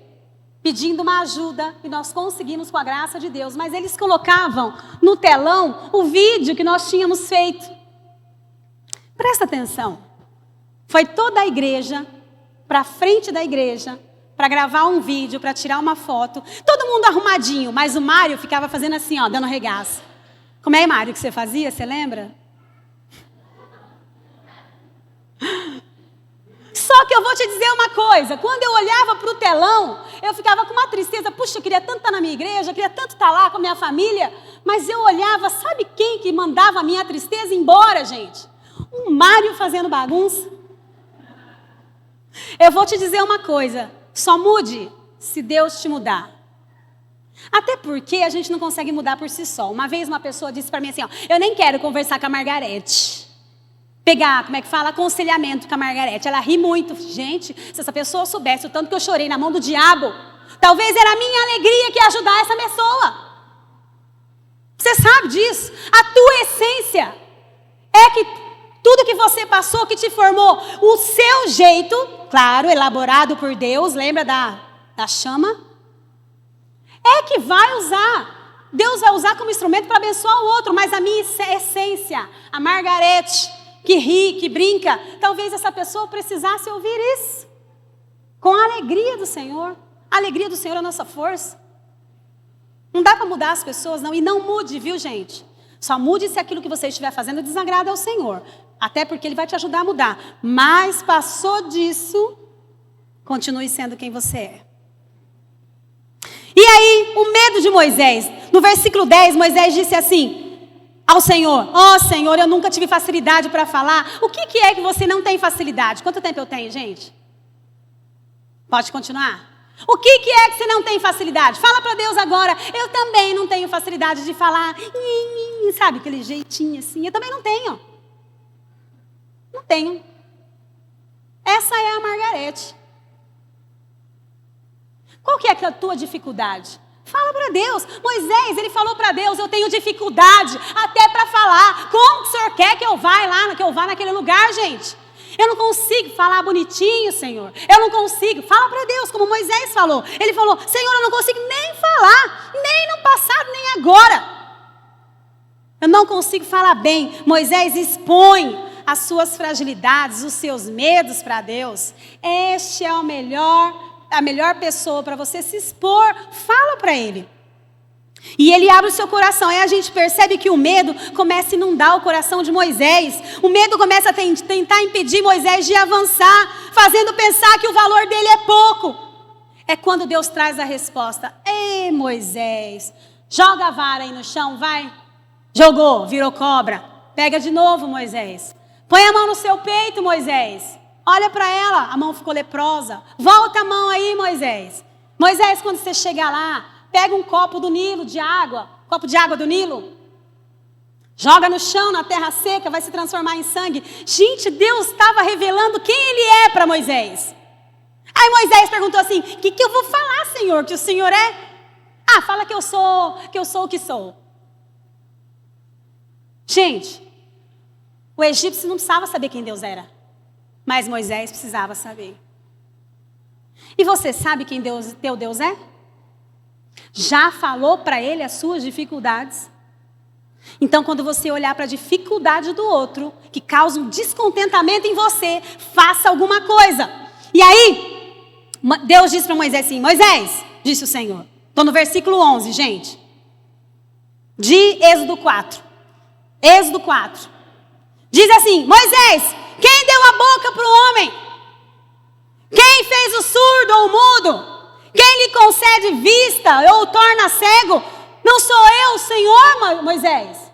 pedindo uma ajuda. E nós conseguimos com a graça de Deus. Mas eles colocavam no telão o vídeo que nós tínhamos feito. Presta atenção. Foi toda a igreja para frente da igreja para gravar um vídeo, para tirar uma foto. Todo mundo arrumadinho, mas o Mário ficava fazendo assim, ó, dando regaço. Como é, Mário, que você fazia? Você lembra? Só que eu vou te dizer uma coisa. Quando eu olhava para o telão, eu ficava com uma tristeza. Puxa, eu queria tanto estar na minha igreja, eu queria tanto estar lá com a minha família. Mas eu olhava, sabe quem que mandava a minha tristeza embora, gente? O Mário fazendo bagunça. Eu vou te dizer uma coisa. Só mude se Deus te mudar. Até porque a gente não consegue mudar por si só. Uma vez uma pessoa disse para mim assim, ó, eu nem quero conversar com a Margarete. Pegar, como é que fala, aconselhamento com a Margarete. Ela ri muito. Gente, se essa pessoa soubesse o tanto que eu chorei na mão do diabo, talvez era a minha alegria que ia ajudar essa pessoa. Você sabe disso? A tua essência é que tudo que você passou, que te formou, o seu jeito, claro, elaborado por Deus, lembra da chama? É que vai usar. Deus vai usar como instrumento para abençoar o outro, mas a minha essência, a Margarete, que ri, que brinca, talvez essa pessoa precisasse ouvir isso. Com a alegria do Senhor. A alegria do Senhor é a nossa força. Não dá para mudar as pessoas, não. E não mude, viu, gente? Só mude se aquilo que você estiver fazendo desagrada ao Senhor. Até porque Ele vai te ajudar a mudar. Mas passou disso, continue sendo quem você é. E aí, o medo de Moisés. No versículo 10, Moisés disse assim ao Senhor, ó Senhor, eu nunca tive facilidade para falar. O que é que você não tem facilidade? Quanto tempo eu tenho, gente? Pode continuar? O que é que você não tem facilidade? Fala para Deus agora. Eu também não tenho facilidade de falar. Sabe, aquele jeitinho assim. Eu também não tenho. Não tenho. Essa é a Margarete. Qual que é a tua dificuldade? Fala para Deus. Moisés, ele falou para Deus, eu tenho dificuldade até para falar. Como que o Senhor quer que eu vá naquele lugar, gente? Eu não consigo falar bonitinho, Senhor. Eu não consigo. Fala para Deus, como Moisés falou. Ele falou, Senhor, eu não consigo nem falar. Nem no passado, nem agora. Eu não consigo falar bem. Moisés expõe as suas fragilidades, os seus medos para Deus. Este é a melhor pessoa para você se expor. Fala para Ele. E Ele abre o seu coração. Aí a gente percebe que o medo começa a inundar o coração de Moisés. O medo começa a tentar impedir Moisés de avançar, fazendo pensar que o valor dele é pouco. É quando Deus traz a resposta. Ei, Moisés, joga a vara aí no chão, vai. Jogou, virou cobra. Pega de novo, Moisés. Põe a mão no seu peito, Moisés. Olha para ela, a mão ficou leprosa. Volta a mão aí, Moisés. Moisés, quando você chegar lá, pega um copo do Nilo de água, copo de água do Nilo, joga no chão, na terra seca, vai se transformar em sangue. Gente, Deus estava revelando quem Ele é para Moisés. Aí Moisés perguntou assim, o que eu vou falar, Senhor, que o Senhor é? Ah, fala que eu sou o que sou. Gente, o egípcio não precisava saber quem Deus era, mas Moisés precisava saber. E você sabe quem teu Deus é? Já falou para ele as suas dificuldades? Então, quando você olhar para a dificuldade do outro, que causa um descontentamento em você, faça alguma coisa. E aí, Deus disse para Moisés assim, Moisés, disse o Senhor. Estou no versículo 11, gente. De Êxodo 4. Êxodo 4. Diz assim, Moisés, quem deu a boca para o homem? Quem fez o surdo ou o mudo? Quem lhe concede vista ou torna cego? Não sou eu, Senhor, Moisés?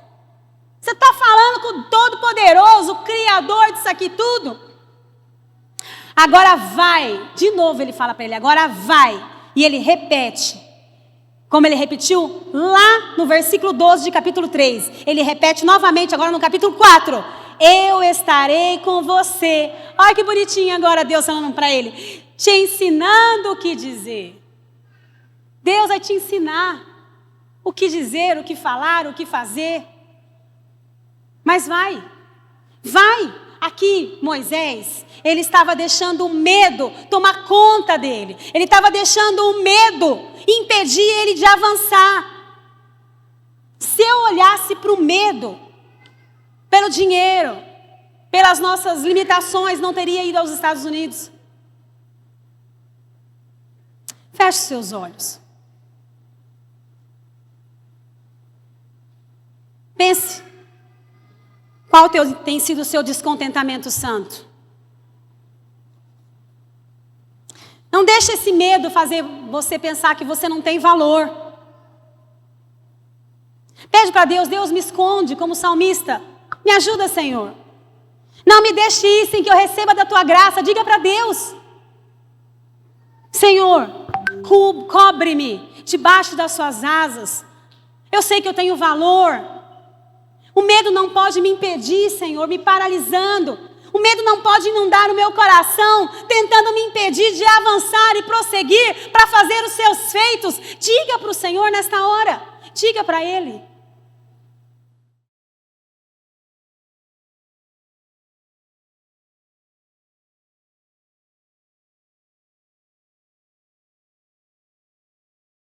Você está falando com o Todo-Poderoso, o Criador disso aqui tudo? Agora vai. De novo ele fala para ele, agora vai. E ele repete. Como ele repetiu lá no versículo 12 de capítulo 3. Ele repete novamente agora no capítulo 4. Eu estarei com você. Olha que bonitinho agora Deus falando para ele. Te ensinando o que dizer. Deus vai te ensinar o que dizer, o que falar, o que fazer. Mas vai. Aqui, Moisés, ele estava deixando o medo tomar conta dele. Ele estava deixando o medo impedir ele de avançar. Se eu olhasse para o medo, pelo dinheiro, pelas nossas limitações, não teria ido aos Estados Unidos. Feche seus olhos. Pense. Qual tem sido o seu descontentamento santo? Não deixe esse medo fazer você pensar que você não tem valor. Pede para Deus, Deus me esconde como salmista. Me ajuda, Senhor. Não me deixe ir sem que eu receba da tua graça. Diga para Deus. Senhor, cobre-me debaixo das suas asas. Eu sei que eu tenho valor. O medo não pode me impedir, Senhor, me paralisando. O medo não pode inundar o meu coração, tentando me impedir de avançar e prosseguir para fazer os seus feitos. Diga para o Senhor nesta hora. Diga para Ele.